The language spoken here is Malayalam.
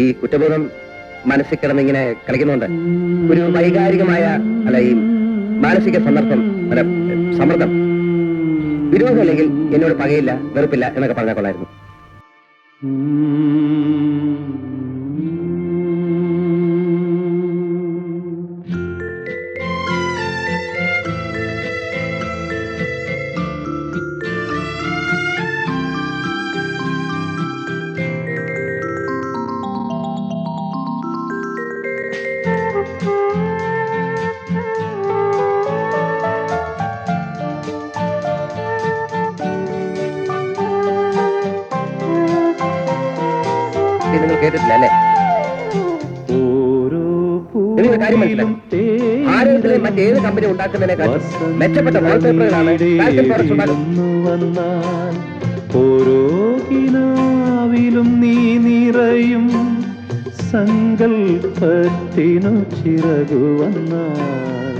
ഈ കുറ്റബോധം മനസ്സിൽ കിടന്നിങ്ങനെ കളിക്കുന്നുണ്ട്. ഒരു വൈകാരികമായ അല്ല ഈ മാനസിക സന്ദർഭം അല്ല സമ്മർദ്ദം, വിരോധമല്ലെങ്കിൽ എന്നോട് പകയില്ല, വെറുപ്പില്ല എന്നൊക്കെ പറഞ്ഞാൽ കൊള്ളായിരുന്നു. നിങ്ങൾ കേട്ടിട്ടില്ല അല്ലേ? നിങ്ങൾ കാര്യം മനസ്സിലാക്കും. ആരോഗ്യത്തിലെ മറ്റേത് കമ്പനി ഉണ്ടാക്കുന്നതിനേക്കാൾ മെച്ചപ്പെട്ട വാൾപേപ്പറുകളാണ് ഫാഷൻ പ്രോഡക്ട്സ് ഉണ്ടാക്കുന്നത്. ഓരോ കിനാവിലും നീ നിറയും സങ്കൽപ്പത്തിനു ചിറകു വന്നാൽ